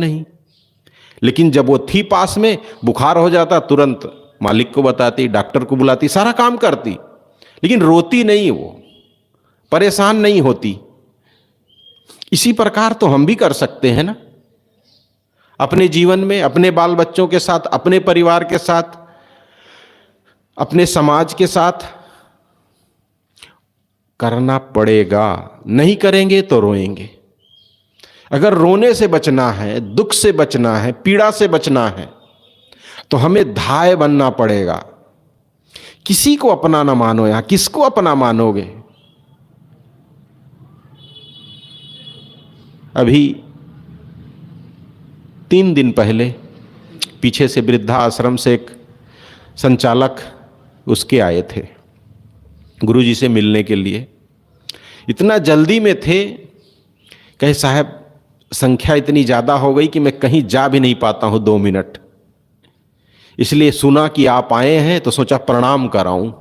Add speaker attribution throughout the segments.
Speaker 1: नहीं। लेकिन जब वो थी पास में, बुखार हो जाता, तुरंत मालिक को बताती, डॉक्टर को बुलाती, सारा काम करती, लेकिन रोती नहीं, वो परेशान नहीं होती। इसी प्रकार तो हम भी कर सकते हैं ना, अपने जीवन में, अपने बाल बच्चों के साथ, अपने परिवार के साथ, अपने समाज के साथ करना पड़ेगा। नहीं करेंगे तो रोएंगे। अगर रोने से बचना है, दुख से बचना है, पीड़ा से बचना है, तो हमें धाय बनना पड़ेगा। किसी को अपना ना मानो। यहां किसको अपना मानोगे? अभी 3 दिन पहले पीछे से वृद्धा आश्रम से एक संचालक उसके आए थे गुरुजी से मिलने के लिए। इतना जल्दी में थे, कहे साहब संख्या इतनी ज़्यादा हो गई कि मैं कहीं जा भी नहीं पाता हूँ 2 मिनट, इसलिए सुना कि आप आए हैं तो सोचा प्रणाम कराऊं।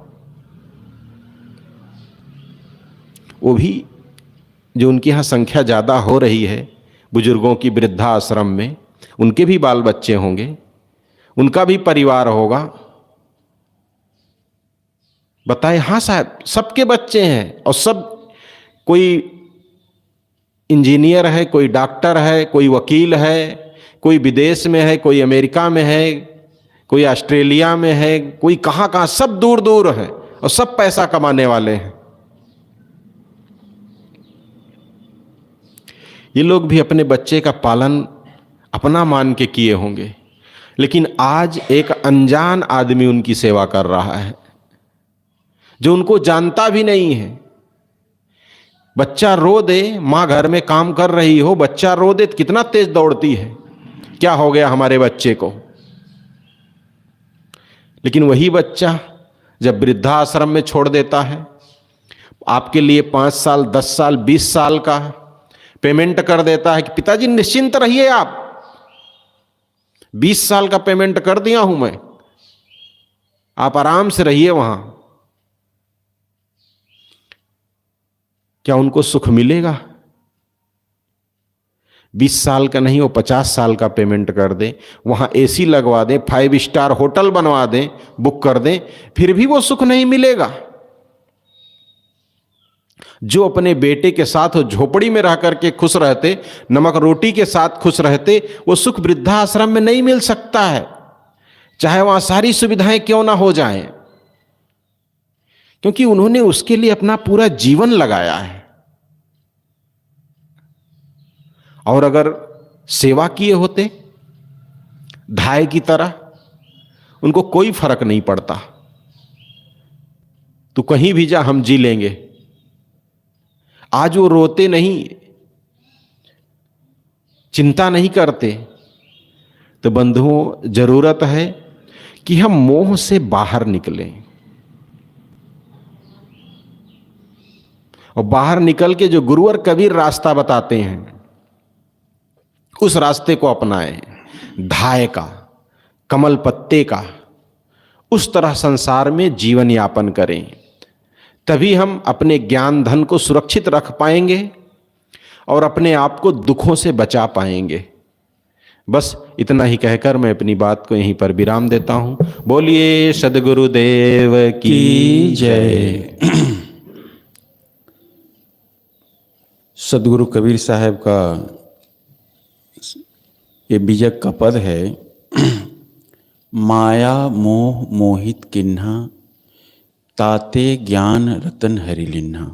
Speaker 1: वो भी जो उनके यहाँ संख्या ज़्यादा हो रही है बुजुर्गों की वृद्धा आश्रम में, उनके भी बाल बच्चे होंगे, उनका भी परिवार होगा। बताए हाँ साहब सबके बच्चे हैं, और सब कोई इंजीनियर है, कोई डॉक्टर है, कोई वकील है, कोई विदेश में है, कोई अमेरिका में है, कोई ऑस्ट्रेलिया में है, कोई कहाँ, सब दूर दूर है और सब पैसा कमाने वाले हैं। ये लोग भी अपने बच्चे का पालन अपना मान के किए होंगे, लेकिन आज एक अनजान आदमी उनकी सेवा कर रहा है जो उनको जानता भी नहीं है। बच्चा रो दे, माँ घर में काम कर रही हो, बच्चा रो दे तो कितना तेज दौड़ती है, क्या हो गया हमारे बच्चे को। लेकिन वही बच्चा जब वृद्धाश्रम में छोड़ देता है, आपके लिए 5 साल, 10 साल, 20 साल का पेमेंट कर देता है कि पिताजी निश्चिंत रहिए, आप 20 साल का पेमेंट कर दिया हूं मैं, आप आराम से रहिए वहां। क्या उनको सुख मिलेगा? 20 साल का नहीं, वो 50 साल का पेमेंट कर दे, वहां एसी लगवा दें, 5 स्टार होटल बनवा दें, बुक कर दें, फिर भी वो सुख नहीं मिलेगा। जो अपने बेटे के साथ वो झोपड़ी में रह करके खुश रहते, नमक रोटी के साथ खुश रहते, वो सुख वृद्धाश्रम में नहीं मिल सकता है, चाहे वहां सारी सुविधाएं क्यों ना हो जाएं, क्योंकि उन्होंने उसके लिए अपना पूरा जीवन लगाया है। और अगर सेवा किए होते धाय की तरह, उनको कोई फर्क नहीं पड़ता, तू कहीं भी जा हम जी लेंगे। आज वो रोते नहीं, चिंता नहीं करते। तो बंधुओं, जरूरत है कि हम मोह से बाहर निकलें, और बाहर निकल के जो गुरुवर कबीर रास्ता बताते हैं उस रास्ते को अपनाएं, धाय का, कमल पत्ते का। उस तरह संसार में जीवन यापन करें, तभी हम अपने ज्ञान धन को सुरक्षित रख पाएंगे और अपने आप को दुखों से बचा पाएंगे। बस इतना ही कहकर मैं अपनी बात को यहीं पर विराम देता हूं। बोलिए सद्गुरुदेव की जय।
Speaker 2: सद्गुरु कबीर साहब का ये बीजक का पद है, माया मोह मोहित किन्हा, ताते ज्ञान रतन हरि लिन्हा।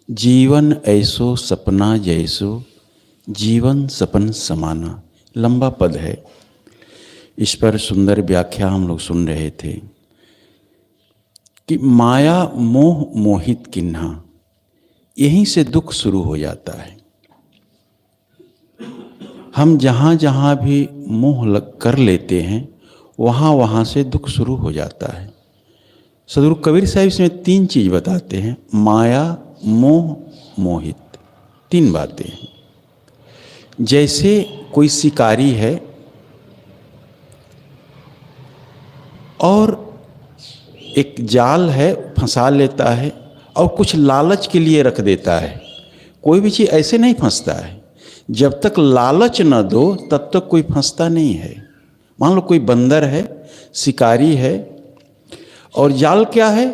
Speaker 2: जीवन ऐसो सपना जैसो, जीवन सपन समाना। लंबा पद है, इस पर सुंदर व्याख्या हम लोग सुन रहे थे कि माया मोह मोहित किन्हा, यहीं से दुख शुरू हो जाता है। हम जहाँ जहाँ भी मोह लग कर लेते हैं, वहाँ वहाँ से दुख शुरू हो जाता है। सद्गुरु कबीर साहब इसमें 3 चीज़ बताते हैं, माया मोह मोहित, 3 बातें हैं। जैसे कोई शिकारी है और एक जाल है, फंसा लेता है और कुछ लालच के लिए रख देता है। कोई भी चीज़ ऐसे नहीं फंसता है। जब तक लालच न दो तब तक कोई फंसता नहीं है। मान लो कोई बंदर है, शिकारी है, और जाल क्या है?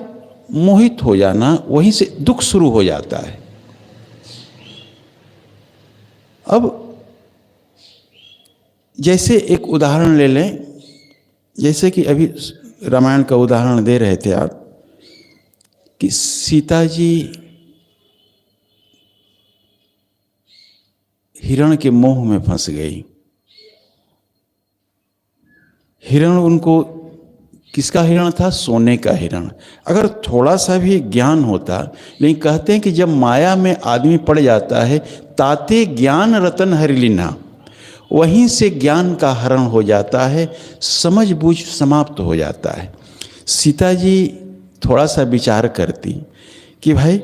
Speaker 2: मोहित हो जाना, वहीं से दुख शुरू हो जाता है। अब जैसे एक उदाहरण ले लें, जैसे कि अभी रामायण का उदाहरण दे रहे थे आप, कि सीता जी हिरण के मोह में फंस गई। हिरण उनको, किसका हिरण था? सोने का हिरण। अगर थोड़ा सा भी ज्ञान होता, लेकिन कहते हैं कि जब माया में आदमी पड़ जाता है, ताते ज्ञान रतन हरिलीना, वहीं से ज्ञान का हरण हो जाता है, समझ बूझ समाप्त हो जाता है। सीता जी थोड़ा सा विचार करती कि भाई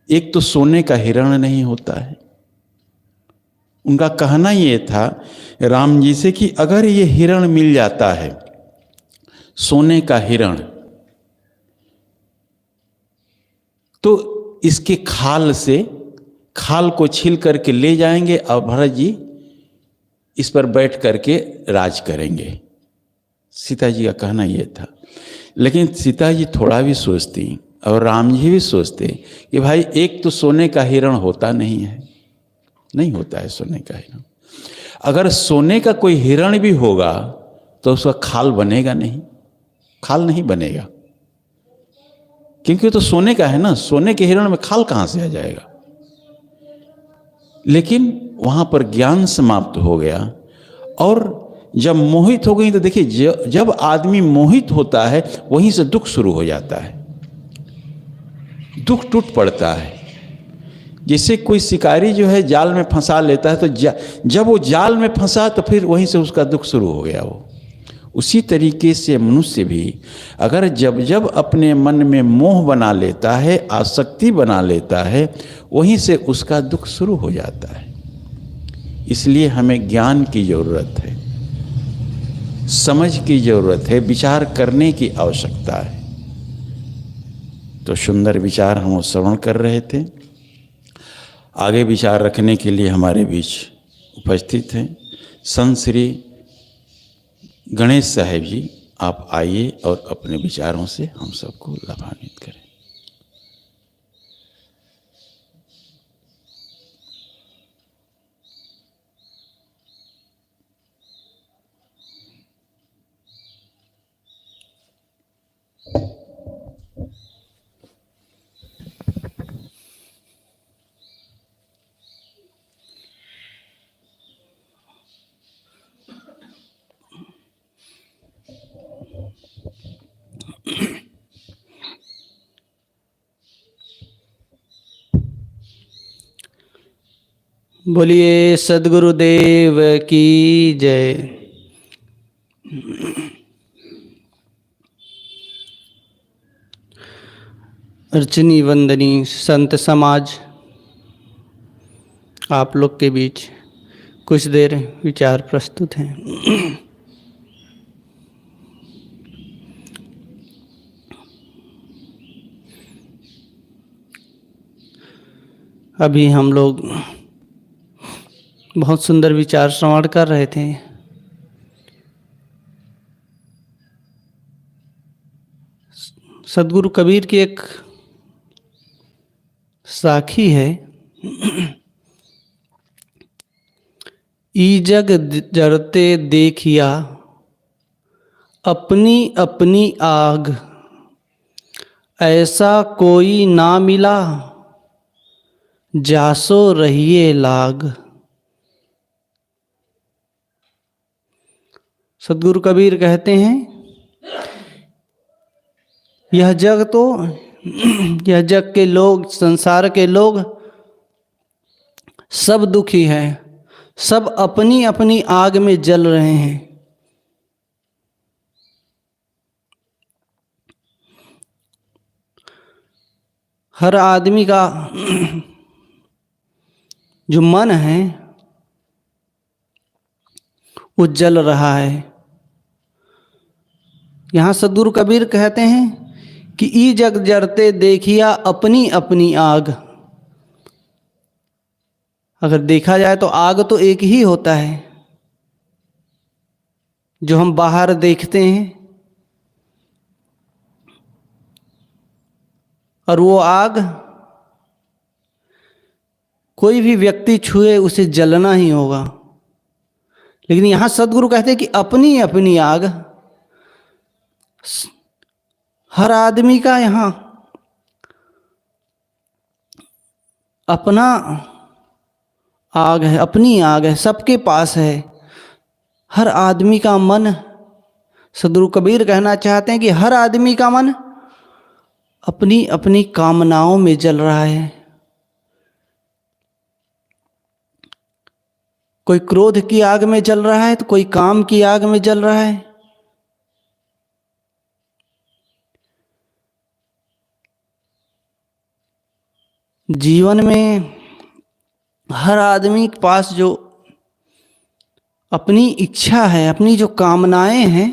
Speaker 2: एक तो सोने का हिरण नहीं होता है। उनका कहना ये था राम जी से कि अगर ये हिरण मिल जाता है, सोने का हिरण, तो इसके खाल से, खाल को छील करके ले जाएंगे और भरत जी इस पर बैठ करके राज करेंगे। सीता जी का कहना यह था। लेकिन सीता जी थोड़ा भी सोचती और राम जी भी सोचते कि भाई एक तो सोने का हिरण होता नहीं है, नहीं होता है सोने का हिरण। अगर सोने का कोई हिरण भी होगा तो उसका खाल बनेगा नहीं, खाल नहीं बनेगा, क्योंकि तो सोने का है ना। सोने के हिरण में खाल कहाँ से आ जाएगा? लेकिन वहाँ पर ज्ञान समाप्त हो गया। और जब मोहित हो गई तो देखिए, जब आदमी मोहित होता है वहीं से दुख शुरू हो जाता है, दुख टूट पड़ता है। जैसे कोई शिकारी जो है जाल में फंसा लेता है, तो जब वो जाल में फंसा तो फिर वहीं से उसका दुख शुरू हो गया। वो उसी तरीके से मनुष्य भी अगर जब जब अपने मन में मोह बना लेता है, आसक्ति बना लेता है, वहीं से उसका दुख शुरू हो जाता है। इसलिए हमें ज्ञान की जरूरत है, समझ की जरूरत है, विचार करने की आवश्यकता है। तो सुंदर विचार हम श्रवण कर रहे थे। आगे विचार रखने के लिए हमारे बीच उपस्थित हैं संत श्री गणेश साहेब जी। आप आइए और अपने विचारों से हम सबको लाभान्वित करें।
Speaker 3: बोलिए सद्गुरुदेव की जय। अर्चनी वंदनी संत समाज, आप लोग के बीच कुछ देर विचार प्रस्तुत हैं। अभी हम लोग बहुत सुंदर विचार श्रवण कर रहे थे। सद्गुरु कबीर की एक साखी है, ई जग जरते देखिया अपनी अपनी आग, ऐसा कोई ना मिला जासो रहिए लाग। सद्गुरु कबीर कहते हैं यह जग तो, यह जग के लोग, संसार के लोग सब दुखी हैं, सब अपनी अपनी आग में जल रहे हैं। हर आदमी का जो मन है वो जल रहा है। यहाँ सद्गुरु कबीर कहते हैं कि ई जग जरते देखिया अपनी अपनी आग। अगर देखा जाए तो आग तो एक ही होता है जो हम बाहर देखते हैं, और वो आग कोई भी व्यक्ति छुए उसे जलना ही होगा। लेकिन यहाँ सदगुरु कहते हैं कि अपनी अपनी आग, हर आदमी का यहाँ अपना आग है, अपनी आग है, सबके पास है। हर आदमी का मन, सदगुरु कबीर कहना चाहते हैं कि हर आदमी का मन अपनी अपनी कामनाओं में जल रहा है। कोई क्रोध की आग में जल रहा है तो कोई काम की आग में जल रहा है। जीवन में हर आदमी के पास जो अपनी इच्छा है, अपनी जो कामनाएं हैं,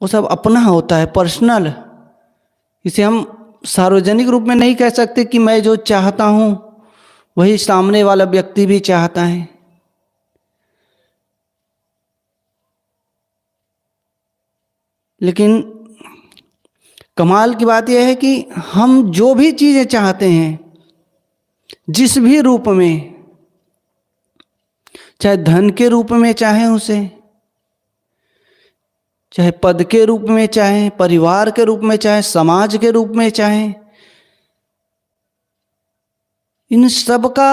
Speaker 3: वो सब अपना होता है, पर्सनल। इसे हम सार्वजनिक रूप में नहीं कह सकते कि मैं जो चाहता हूं वही सामने वाला व्यक्ति भी चाहता है। लेकिन कमाल की बात यह है कि हम जो भी चीज़ें चाहते हैं, जिस भी रूप में, चाहे धन के रूप में चाहे उसे, चाहे पद के रूप में चाहे, परिवार के रूप में चाहे, समाज के रूप में चाहे, इन सब का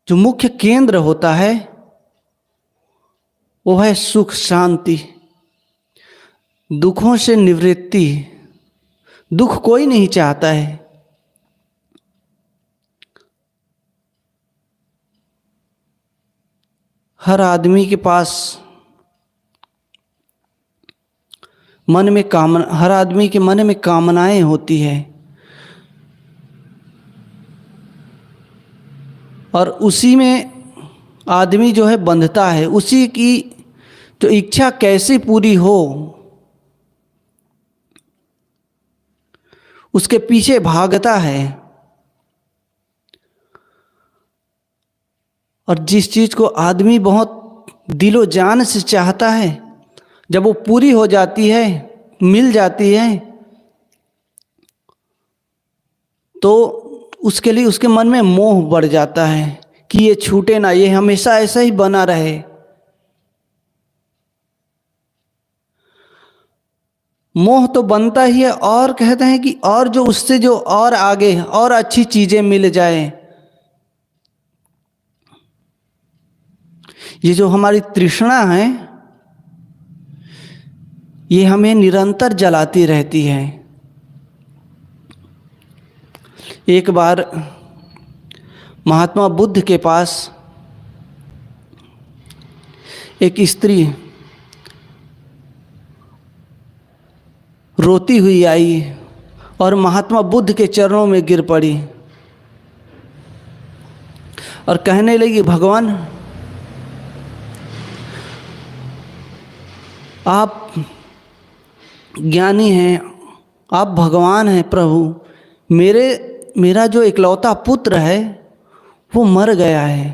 Speaker 3: जो मुख्य केंद्र होता है वो है सुख शांति, दुखों से निवृत्ति। दुख कोई नहीं चाहता है। हर आदमी के पास मन में कामना, हर आदमी के मन में कामनाएं होती है, और उसी में आदमी जो है बंधता है। उसी की जो इच्छा कैसे पूरी हो उसके पीछे भागता है। और जिस चीज को आदमी बहुत दिलो जान से चाहता है, जब वो पूरी हो जाती है, मिल जाती है, तो उसके लिए उसके मन में मोह बढ़ जाता है कि ये छूटे ना, ये हमेशा ऐसा ही बना रहे। मोह तो बनता ही है, और कहते हैं कि और जो उससे जो और आगे और अच्छी चीजें मिल जाए। ये जो हमारी तृष्णा है, ये हमें निरंतर जलाती रहती है। एक बार महात्मा बुद्ध के पास एक स्त्री रोती हुई आई और महात्मा बुद्ध के चरणों में गिर पड़ी और कहने लगी, भगवान, आप ज्ञानी हैं, आप भगवान हैं प्रभु। मेरा जो इकलौता पुत्र है वो मर गया है,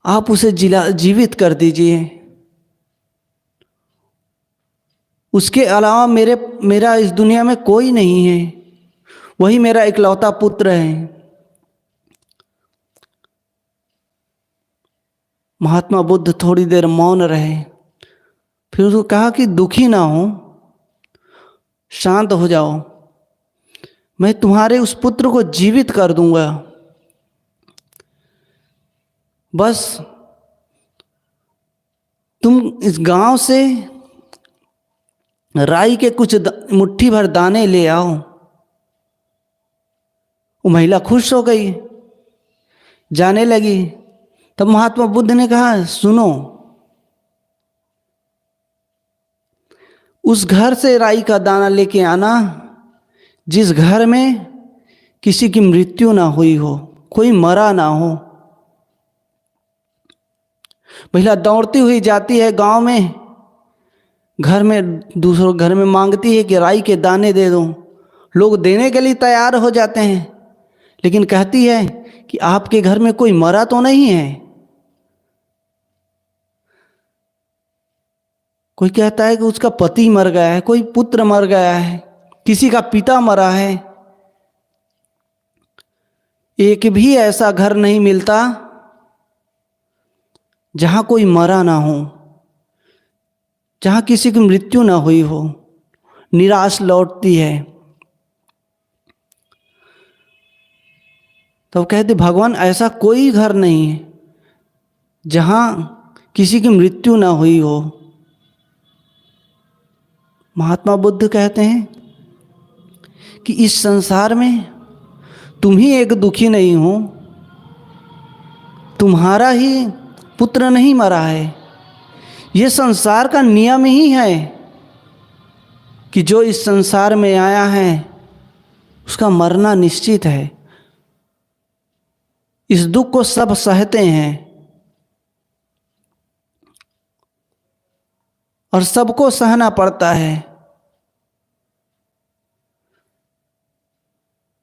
Speaker 3: आप उसे जीवित कर दीजिए। उसके अलावा मेरा इस दुनिया में कोई नहीं है, वही मेरा इकलौता पुत्र है। महात्मा बुद्ध थोड़ी देर मौन रहे, फिर उसको कहा कि दुखी ना हो, शांत हो जाओ, मैं तुम्हारे उस पुत्र को जीवित कर दूंगा। बस तुम इस गांव से राई के कुछ मुट्ठी भर दाने ले आओ। वो महिला खुश हो गई, जाने लगी। तब महात्मा बुद्ध ने कहा, सुनो, उस घर से राई का दाना लेके आना जिस घर में किसी की मृत्यु ना हुई हो, कोई मरा ना हो। महिला दौड़ती हुई जाती है गांव में, घर में दूसरों घर में मांगती है कि राई के दाने दे दो, लोग देने के लिए तैयार हो जाते हैं, लेकिन कहती है कि आपके घर में कोई मरा तो नहीं है। कोई कहता है कि उसका पति मर गया है, कोई पुत्र मर गया है, किसी का पिता मरा है। एक भी ऐसा घर नहीं मिलता जहां कोई मरा ना हो, जहां किसी की मृत्यु ना हुई हो। निराश लौटती है। तो कहते भगवान ऐसा कोई घर नहीं है जहां किसी की मृत्यु ना हुई हो। महात्मा बुद्ध कहते हैं कि इस संसार में तुम ही एक दुखी नहीं हो, तुम्हारा ही पुत्र नहीं मरा है। ये संसार का नियम ही है कि जो इस संसार में आया है उसका मरना निश्चित है। इस दुख को सब सहते हैं और सबको सहना पड़ता है।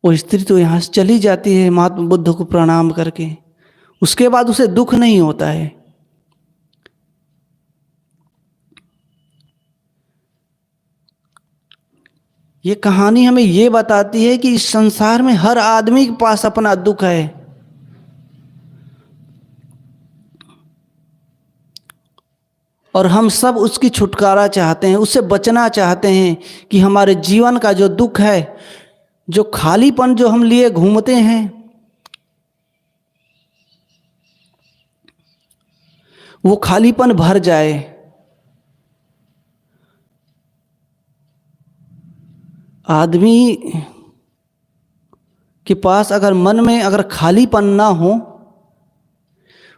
Speaker 3: वो स्त्री तो यहाँ से चली जाती है महात्मा बुद्ध को प्रणाम करके, उसके बाद उसे दुख नहीं होता है। ये कहानी हमें ये बताती है कि इस संसार में हर आदमी के पास अपना दुख है, और हम सब उसकी छुटकारा चाहते हैं, उससे बचना चाहते हैं कि हमारे जीवन का जो दुख है, जो खालीपन जो हम लिए घूमते हैं, वो खालीपन भर जाए। आदमी के पास अगर मन में अगर खालीपन ना हो,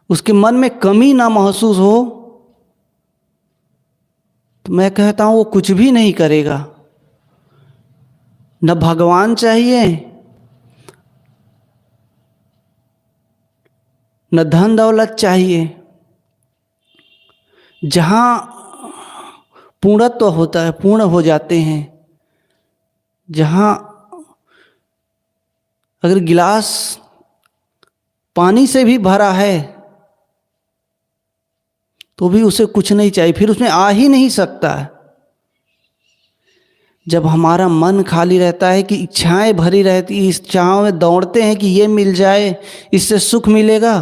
Speaker 3: उसके मन में कमी ना महसूस हो, तो मैं कहता हूँ वो कुछ भी नहीं करेगा। न भगवान चाहिए, न धन दौलत चाहिए। जहाँ पूर्णत्व होता है, पूर्ण हो जाते हैं, जहाँ अगर गिलास पानी से भी भरा है तो भी उसे कुछ नहीं चाहिए, फिर उसमें आ ही नहीं सकता। जब हमारा मन खाली रहता है कि इच्छाएं भरी रहती, इच्छाओं में दौड़ते हैं कि ये मिल जाए, इससे सुख मिलेगा,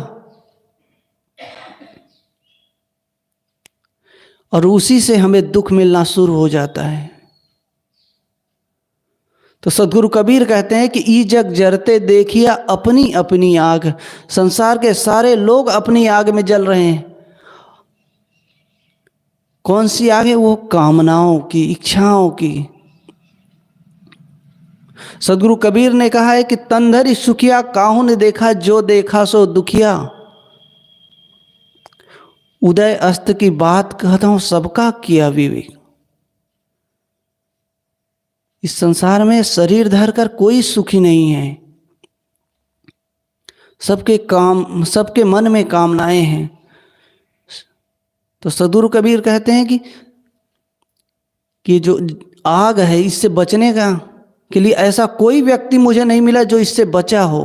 Speaker 3: और उसी से हमें दुख मिलना शुरू हो जाता है। तो सदगुरु कबीर कहते हैं कि ई जग जरते देखिया अपनी अपनी आग। संसार के सारे लोग अपनी आग में जल रहे हैं। कौन सी आग है? वो कामनाओं की, इच्छाओं की। सदगुरु कबीर ने कहा है कि तंधरी सुखिया काहू ने देखा, जो देखा सो दुखिया। उदय अस्त की बात कहता हूं, सबका किया विवेक। इस संसार में शरीर धर कर कोई सुखी नहीं है। सबके मन में कामनाएं हैं। तो सदगुरु कबीर कहते हैं कि जो आग है, इससे बचने का के लिए ऐसा कोई व्यक्ति मुझे नहीं मिला जो इससे बचा हो।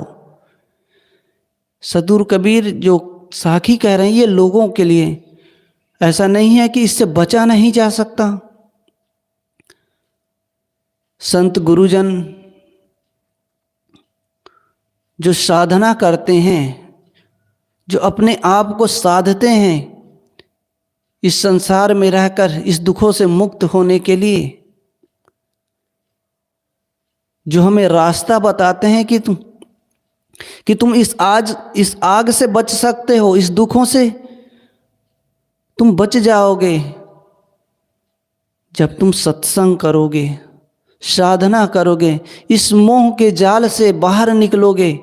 Speaker 3: सदगुरु कबीर जो साखी कह रहे हैं, ये लोगों के लिए, ऐसा नहीं है कि इससे बचा नहीं जा सकता। संत गुरुजन जो साधना करते हैं, जो अपने आप को साधते हैं इस संसार में रहकर इस दुखों से मुक्त होने के लिए, जो हमें रास्ता बताते हैं कि तुम इस आग से बच सकते हो, इस दुखों से तुम बच जाओगे जब तुम सत्संग करोगे, साधना करोगे, इस मोह के जाल से बाहर निकलोगे,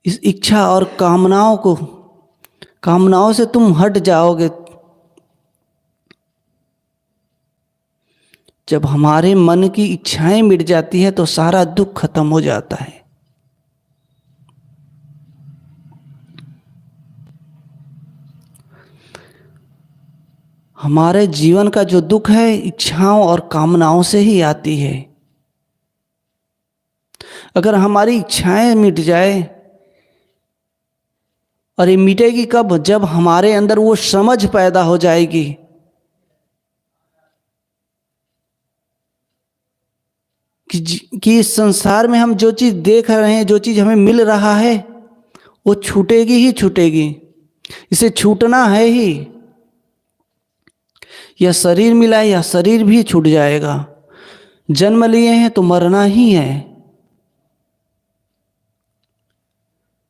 Speaker 3: इस इच्छा और कामनाओं से तुम हट जाओगे। जब हमारे मन की इच्छाएं मिट जाती है तो सारा दुख खत्म हो जाता है। हमारे जीवन का जो दुख है इच्छाओं और कामनाओं से ही आती है। अगर हमारी इच्छाएं मिट जाए, और ये मिटेगी कब? जब हमारे अंदर वो समझ पैदा हो जाएगी कि इस संसार में हम जो चीज़ देख रहे हैं, जो चीज़ हमें मिल रहा है, वो छूटेगी ही छूटेगी, इसे छूटना है ही। यह शरीर मिला है, यह शरीर भी छूट जाएगा। जन्म लिए हैं तो मरना ही है।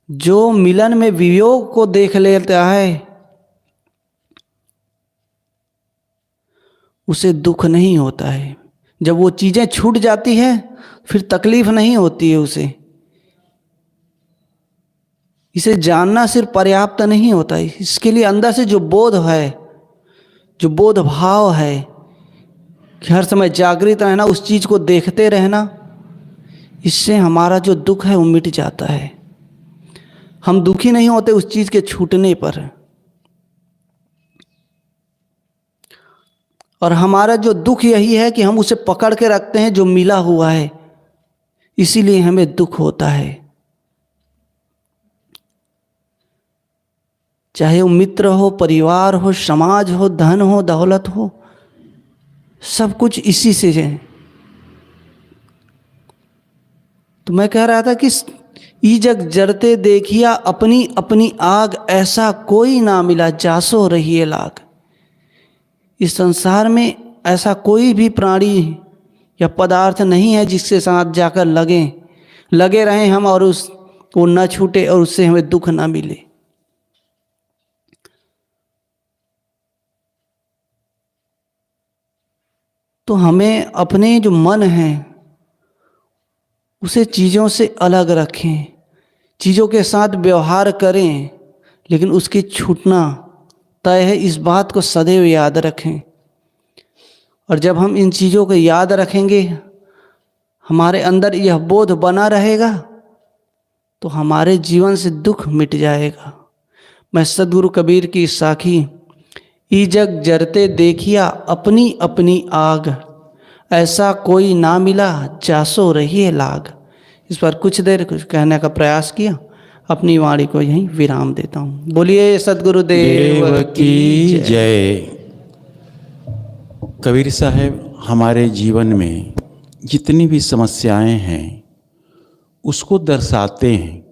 Speaker 3: जो मिलन में वियोग को देख लेता है उसे दुख नहीं होता है। जब वो चीज़ें छूट जाती है फिर तकलीफ नहीं होती है उसे। इसे जानना सिर्फ पर्याप्त नहीं होता है, इसके लिए अंदर से जो बोध है, जो बोध भाव है कि हर समय जागृत रहना, उस चीज़ को देखते रहना, इससे हमारा जो दुख है वो मिट जाता है। हम दुखी नहीं होते उस चीज़ के छूटने पर। और हमारा जो दुख यही है कि हम उसे पकड़ के रखते हैं जो मिला हुआ है, इसीलिए हमें दुख होता है। चाहे वो मित्र हो, परिवार हो, समाज हो, धन हो, दौलत हो, सब कुछ इसी से है। तो मैं कह रहा था कि ई जग जरते देखिया अपनी अपनी आग, ऐसा कोई ना मिला जासो रहिए लाग। इस संसार में ऐसा कोई भी प्राणी या पदार्थ नहीं है जिसके साथ जाकर लगे रहें हम और वो न छूटे और उससे हमें दुख ना मिले। तो हमें अपने जो मन है उसे चीज़ों से अलग रखें, चीज़ों के साथ व्यवहार करें, लेकिन उसकी छूटना तय है, इस बात को सदैव याद रखें। और जब हम इन चीज़ों को याद रखेंगे, हमारे अंदर यह बोध बना रहेगा, तो हमारे जीवन से दुख मिट जाएगा। मैं सद्गुरु कबीर की साखी, ई जग जरते देखिया अपनी अपनी आग, ऐसा कोई ना मिला जासो रहिए लाग। इस पर कुछ देर कुछ कहने का प्रयास किया, अपनी वाणी को यहीं विराम देता हूँ। बोलिए सद्गुरुदेव की
Speaker 2: जय। कबीर साहब हमारे जीवन में जितनी भी समस्याएं हैं उसको दर्शाते हैं,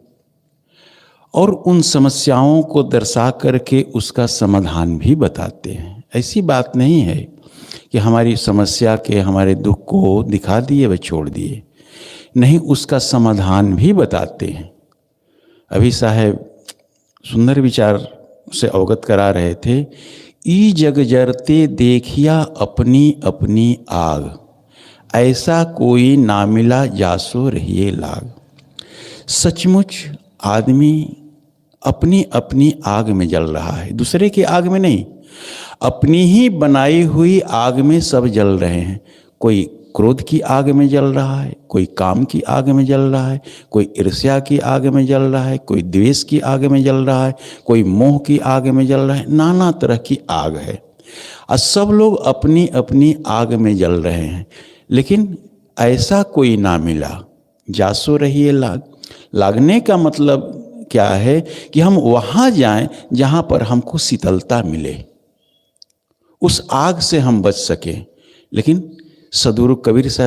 Speaker 2: और उन समस्याओं को दर्शा करके उसका समाधान भी बताते हैं। ऐसी बात नहीं है कि हमारी समस्या के, हमारे दुख को दिखा दिए व छोड़ दिए, नहीं, उसका समाधान भी बताते हैं। अभी साहब सुंदर विचार से अवगत करा रहे थे, ई जग जरते देखिया अपनी अपनी आग, ऐसा कोई ना मिला जासो रहिए लाग। सचमुच आदमी अपनी अपनी आग में जल रहा है, दूसरे की आग में नहीं, अपनी ही बनाई हुई आग में सब जल रहे हैं। कोई क्रोध की आग में जल रहा है, कोई काम की आग में जल रहा है, कोई ईर्ष्या की आग में जल रहा है, कोई द्वेष की आग में जल रहा है, कोई मोह की आग में जल रहा है। नाना तरह की आग है और सब लोग अपनी अपनी आग में जल रहे हैं, लेकिन ऐसा कोई ना मिला जासो रहिए लाग। लागने का मतलब क्या है कि हम वहाँ जाएं जहाँ पर हमको शीतलता मिले, उस आग से हम बच सकें। लेकिन सद्गुरु कबीर साहब